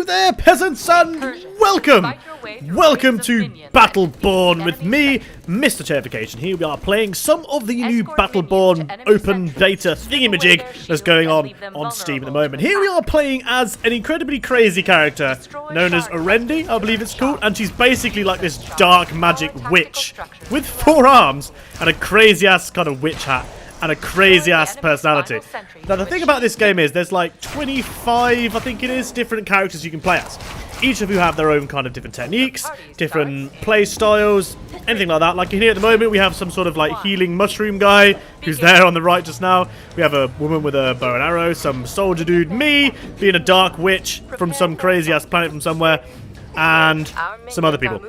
there, peasants, and welcome! Welcome to Battleborn with me, Mr. Chayification. Here we are playing some of the new Battleborn open beta thingamajig that's going on Steam at the moment. Here we are playing as an incredibly crazy character known as Orendi, I believe it's called, and she's basically like this dark magic witch with 4 arms and a crazy-ass kind of witch hat. And a crazy-ass personality. Now, the thing about this game is there's like 25, I think it is, different characters you can play as. Each of who have their own kind of different techniques, different play styles, anything like that. Like here at the moment, we have some sort of like healing mushroom guy who's there on the right just now. We have a woman with a bow and arrow, some soldier dude, me being a dark witch from some crazy-ass planet from somewhere, and some other people.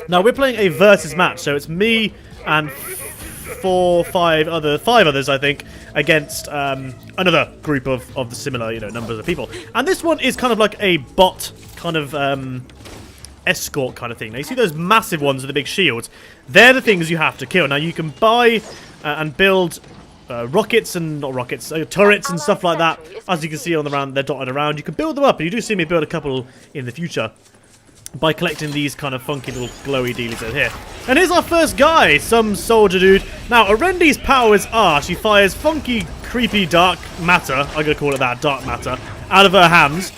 Now, we're playing a versus match, so it's me and 5 others, I think, against another group of the similar, numbers of people. And this one is kind of like a bot kind of escort kind of thing. Now, you see those massive ones with the big shields? They're the things you have to kill. Now, you can buy and build turrets and stuff like that. As you can see on the round, they're dotted around. You can build them up, and you do see me build a couple in the future by collecting these kind of funky little glowy dealies over here. And here's our first guy, some soldier dude. Now, Orendi's powers are she fires funky, creepy dark matter, I'm going to call it that, dark matter, out of her hands,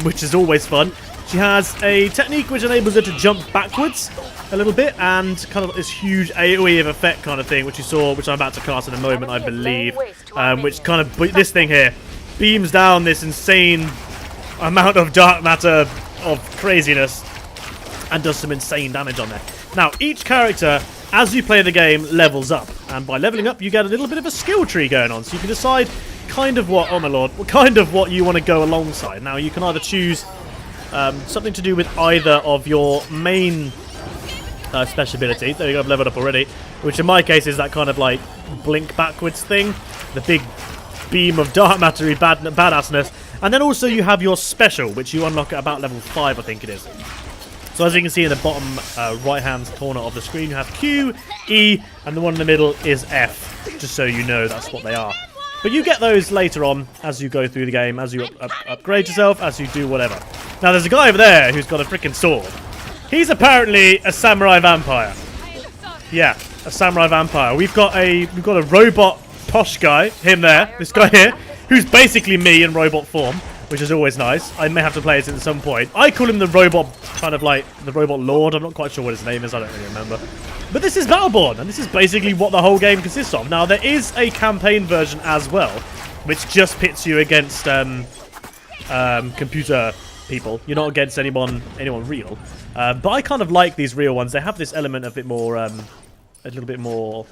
which is always fun. She has a technique which enables her to jump backwards a little bit, and kind of this huge AoE of effect kind of thing, which you saw, which I'm about to cast in a moment, I believe, which kind of, this thing here, beams down this insane amount of dark matter of craziness and does some insane damage on there. Now, each character, as you play the game, levels up, and by leveling up you get a little bit of a skill tree going on, so you can decide kind of what, oh my lord, kind of what you want to go alongside. Now, you can either choose something to do with either of your main special abilities. There you go, I've leveled up already, which in my case is that kind of like blink backwards thing, the big beam of dark mattery badassness. And then also you have your special, which you unlock at about level 5, I think it is. So as you can see in the bottom right-hand corner of the screen, you have Q, E, and the one in the middle is F, just so you know that's what they are. But you get those later on as you go through the game, as you upgrade yourself, as you do whatever. Now there's a guy over there who's got a freaking sword. He's apparently a samurai vampire. Yeah, a samurai vampire. We've got a robot posh guy, him there, this guy here, who's basically me in robot form, which is always nice. I may have to play it at some point. I call him the robot, kind of like the robot lord. I'm not quite sure what his name is. I don't really remember. But this is Battleborn, and this is basically what the whole game consists of. Now, there is a campaign version as well, which just pits you against computer people. You're not against anyone real. But I kind of like these real ones. They have this element of a little bit more,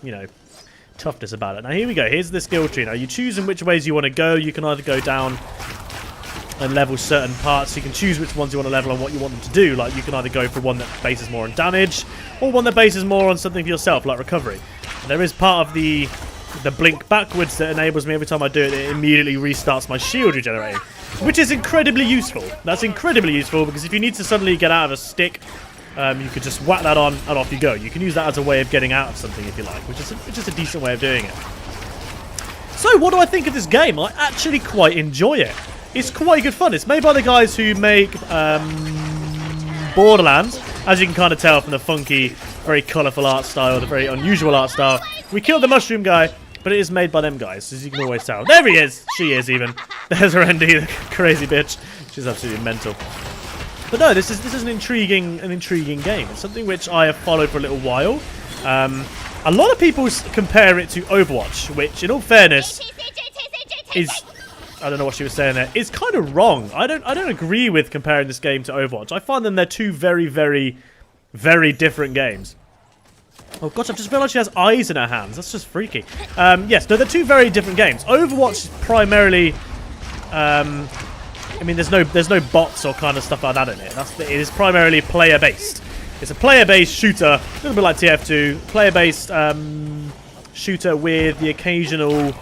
toughness about it. Now here we go, here's the skill tree. Now you choose in which ways you want to go. You can either go down and level certain parts. You can choose which ones you want to level and what you want them to do. Like you can either go for one that bases more on damage, or one that bases more on something for yourself, like recovery. And there is part of the blink backwards that enables me every time I do it, it immediately restarts my shield regenerating, which is incredibly useful. That's incredibly useful because if you need to suddenly get out of a stick, you could just whack that on and off you go. You can use that as a way of getting out of something if you like, which is a decent way of doing it. So what do I think of this game? I actually quite enjoy it. It's quite good fun. It's made by the guys who make Borderlands, as you can kind of tell from the funky, very colourful art style, the very unusual art style. We killed the mushroom guy, but it is made by them guys, as you can always tell. There he is! She is even. There's Orendi, the crazy bitch. She's absolutely mental. But no, this is an intriguing game. It's something which I have followed for a little while. A lot of people compare it to Overwatch, which, in all fairness, is, I don't know what she was saying there, is kind of wrong. I don't agree with comparing this game to Overwatch. I find them they're two very, very, very different games. Oh gosh, I've just realised she has eyes in her hands. That's just freaky. Yes, no, they're two very different games. Overwatch is primarily, I mean, there's no bots or kind of stuff like that in it. It is primarily player-based. It's a player-based shooter, a little bit like TF2, player-based shooter with the occasional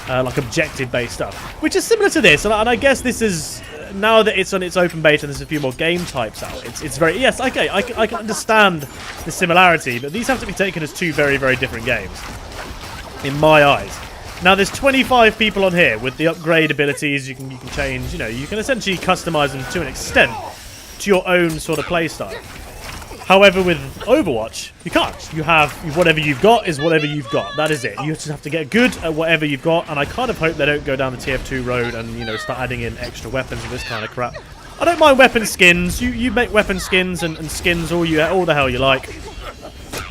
like objective-based stuff, which is similar to this. And I guess this is, now that it's on its open beta and there's a few more game types out, it's very, yes, okay, I can understand the similarity, but these have to be taken as two very, very different games, in my eyes. Now there's 25 people on here with the upgrade abilities. You can change, you can essentially customize them to an extent to your own sort of playstyle. However, with Overwatch, you can't. You have whatever you've got is whatever you've got. That is it. You just have to get good at whatever you've got, and I kind of hope they don't go down the TF2 road and, start adding in extra weapons and this kind of crap. I don't mind weapon skins. You make weapon skins and skins all the hell you like.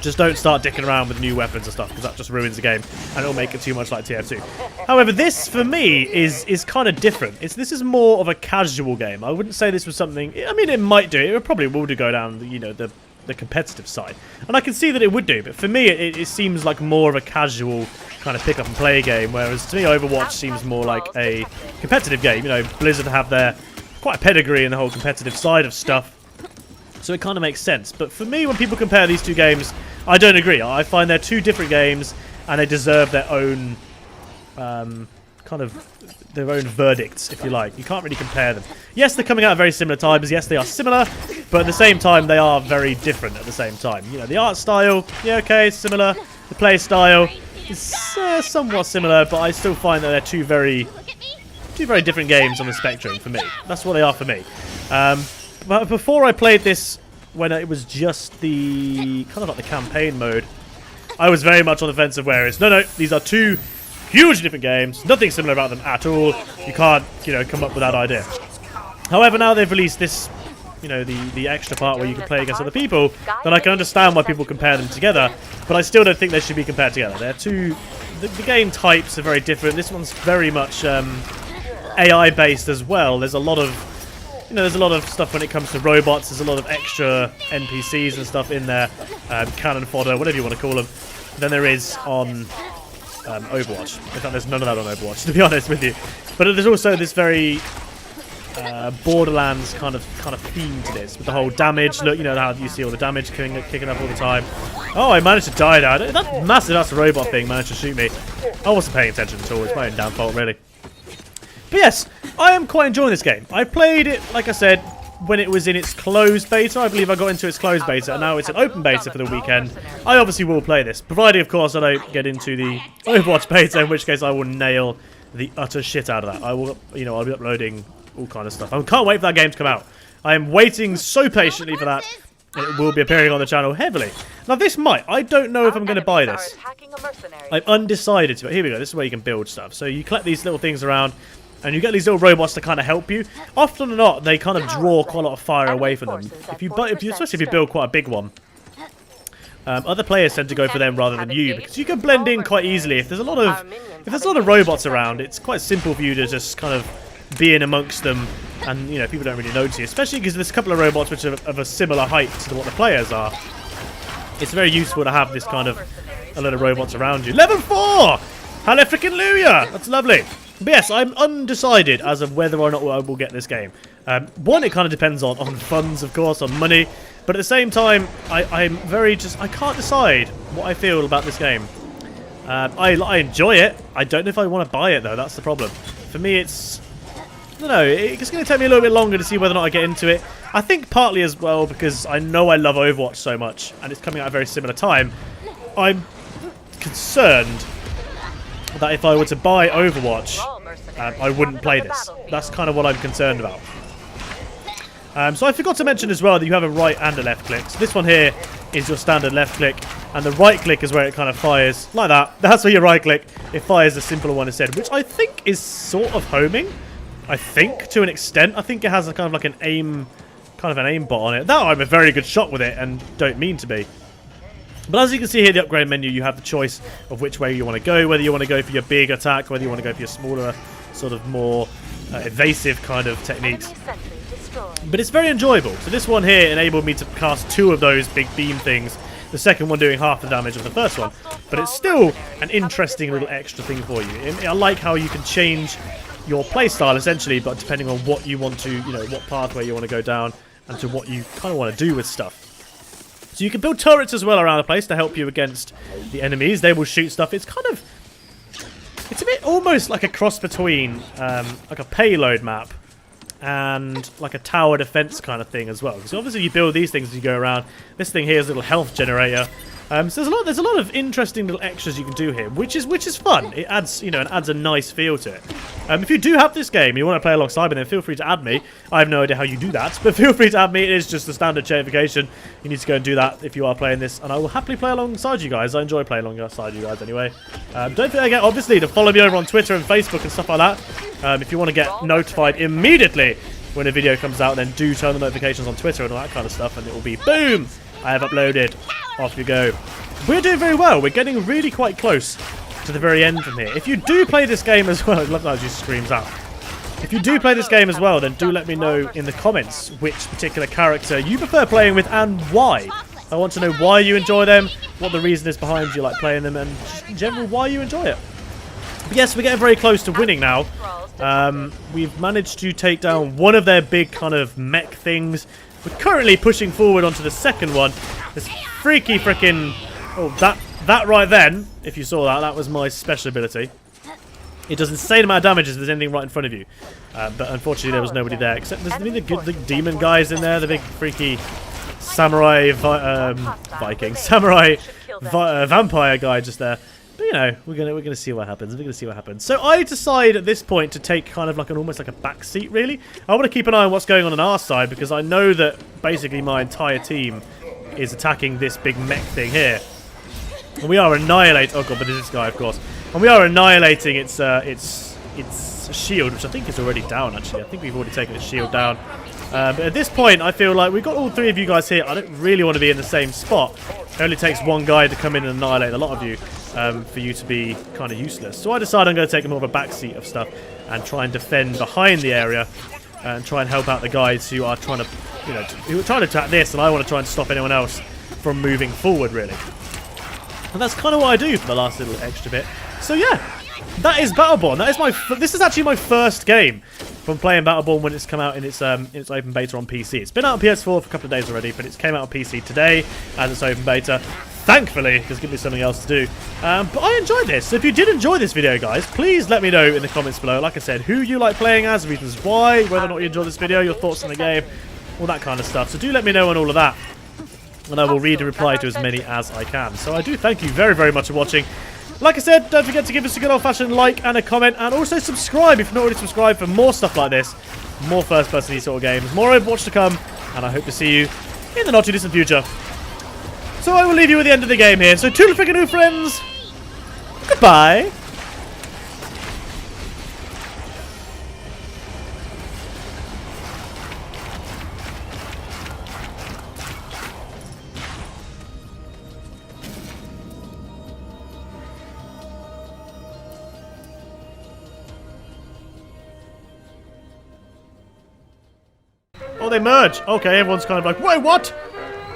Just don't start dicking around with new weapons and stuff, because that just ruins the game, and it'll make it too much like TF2. However, this, for me, is kind of different. This is more of a casual game. I wouldn't say this was something... I mean, it might do. It probably will go down, the competitive side. And I can see that it would do, but for me, it seems like more of a casual kind of pick up and play game, whereas to me, Overwatch seems more like a competitive game. Blizzard have their quite a pedigree in the whole competitive side of stuff. So it kind of makes sense. But for me, when people compare these two games, I don't agree. I find they're two different games, and they deserve their own their own verdicts, if you like. You can't really compare them. Yes, they're coming out at very similar times. Yes, they are similar, but at the same time, they are very different at the same time. The art style, yeah, okay, similar. The play style is somewhat similar, but I still find that they're two very different games on the spectrum for me. That's what they are for me. But before I played this, when it was just the kind of like the campaign mode, I was very much on the fence of whereas no, these are two huge different games, nothing similar about them at all. You can't, come up with that idea. However, now they've released this, the extra part where you can play against other people, then I can understand why people compare them together. But I still don't think they should be compared together. They're two. The game types are very different. This one's very much AI based as well. There's a lot of there's a lot of stuff when it comes to robots. There's a lot of extra NPCs and stuff in there, cannon fodder, whatever you want to call them, than there is on Overwatch. In fact, there's none of that on Overwatch, to be honest with you. But there's also this very Borderlands kind of theme to this, with the whole damage. Look, how you see all the damage kicking up all the time. Oh, I managed to die there. That massive ass robot thing managed to shoot me. I wasn't paying attention at all. It's my own damn fault, really. But yes, I am quite enjoying this game. I played it, like I said, when it was in its closed beta. I believe I got into its closed beta, and now it's an open beta for the weekend. I obviously will play this, provided, of course, I don't get into the Overwatch beta, in which case I will nail the utter shit out of that. I will, I'll be uploading all kind of stuff. I can't wait for that game to come out. I am waiting so patiently for that, and it will be appearing on the channel heavily. Now, this might. I don't know if I'm going to buy this. I'm undecided to. Here we go. This is where you can build stuff. So you collect these little things around, and you get these little robots to kind of help you. Often or not, they kind of draw quite a lot of fire away from them. Especially if you build quite a big one. Other players tend to go for them rather than you, because you can blend in quite easily. If there's a lot of robots around, it's quite simple for you to just kind of be in amongst them, and people don't really notice you. Especially because there's a couple of robots which are of a similar height to what the players are. It's very useful to have this kind of a lot of robots around you. Level 4! Hallelujah! That's lovely. But yes, I'm undecided as of whether or not I will get this game. One, it kind of depends on funds, of course, on money. But at the same time, I can't decide what I feel about this game. I enjoy it. I don't know if I want to buy it, though. That's the problem. For me, it's going to take me a little bit longer to see whether or not I get into it. I think partly as well because I know I love Overwatch so much, and it's coming out at a very similar time. I'm concerned that if I were to buy Overwatch, I wouldn't play this. That's kind of what I'm concerned about. So I forgot to mention as well that you have a right and a left click. So this one here is your standard left click, and the right click is where it kind of fires like that. That's where you right click. It fires the simpler one instead, which I think is sort of homing. I think to an extent. I think it has a kind of like an aim bot on it. Now I'm a very good shot with it, and don't mean to be. But as you can see here, the upgrade menu, you have the choice of which way you want to go, whether you want to go for your big attack, whether you want to go for your smaller, sort of more evasive kind of techniques. But it's very enjoyable. So this one here enabled me to cast 2 of those big beam things, the second one doing half the damage of the first one. But it's still an interesting little extra thing for you. I like how you can change your playstyle, essentially, but depending on what you want to, what pathway you want to go down, and to what you kind of want to do with stuff. So you can build turrets as well around the place to help you against the enemies. They will shoot stuff. It's a bit almost like a cross between like a payload map and like a tower defense kind of thing as well. Because obviously you build these things as you go around. This thing here is a little health generator. So there's a lot of interesting little extras you can do here, which is fun. It adds, you know, it adds a nice feel to it. If you do have this game and you want to play alongside me, then feel free to add me. I have no idea how you do that, but feel free to add me. It is just the standard Chayification. You need to go and do that if you are playing this, and I will happily play alongside you guys. I enjoy playing alongside you guys anyway. Don't forget, obviously, to follow me over on Twitter and Facebook and stuff like that. If you want to get notified immediately when a video comes out, then do turn the notifications on Twitter and all that kind of stuff, and it will be boom! I have uploaded. Off you go. We're doing very well. We're getting really quite close to the very end from here. If you do play this game as well, I love how she screams out. If you do play this game as well, then do let me know in the comments which particular character you prefer playing with and why. I want to know why you enjoy them, what the reason is behind you like playing them, and just in general why you enjoy it. But yes, we're getting very close to winning now. We've managed to take down one of their big kind of mech things. We're currently pushing forward onto the second one. This freaky freaking... Oh, that right then, if you saw that, that was my special ability. It does insane amount of damage if there's anything right in front of you. But unfortunately, there was nobody there. Except there's the good the demon guys in there, the big freaky samurai vampire guy just there. But you know, we're gonna see what happens. We're gonna see what happens. So I decide at this point to take kind of like almost like a back seat. Really, I want to keep an eye on what's going on our side because I know that basically my entire team is attacking this big mech thing here, and we are annihilating. Oh god, but it's this guy, of course. And we are annihilating its shield, which I think is already down. Actually, I think we've already taken its shield down. But at this point, I feel like we've got all three of you guys here. I don't really want to be in the same spot. It only takes one guy to come in and annihilate a lot of you for you to be kind of useless. So I decide I'm going to take more of a backseat of stuff and try and defend behind the area and try and help out the guys who are trying to, you know, who are trying to attack this, and I want to try and stop anyone else from moving forward, really. And that's kind of what I do for the last little extra bit. So yeah, that is Battleborn. That is this is actually my first game from playing Battleborn when it's come out in its open beta on PC. It's been out on PS4 for a couple of days already, but it's came out on PC today as its open beta. Thankfully, because it gives me something else to do. But I enjoyed this. So if you did enjoy this video, guys, please let me know in the comments below. Like I said, who you like playing as, reasons why, whether or not you enjoy this video, your thoughts on the game, all that kind of stuff. So do let me know on all of that, and I will read and reply to as many as I can. So I do thank you very, very much for watching. Like I said, don't forget to give us a good old-fashioned like and a comment, and also subscribe if you're not already subscribed for more stuff like this, more first-person sort of games, more Overwatch to come, and I hope to see you in the not-too-distant future. So I will leave you at the end of the game here. So toodle freaking friends, goodbye. Oh, they merge. Okay, everyone's kind of like, wait, what?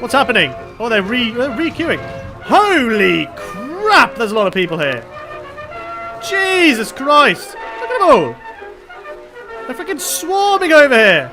What's happening? Oh, they're re-queuing. Holy crap, there's a lot of people here. Jesus Christ. Look at them all. They're freaking swarming over here.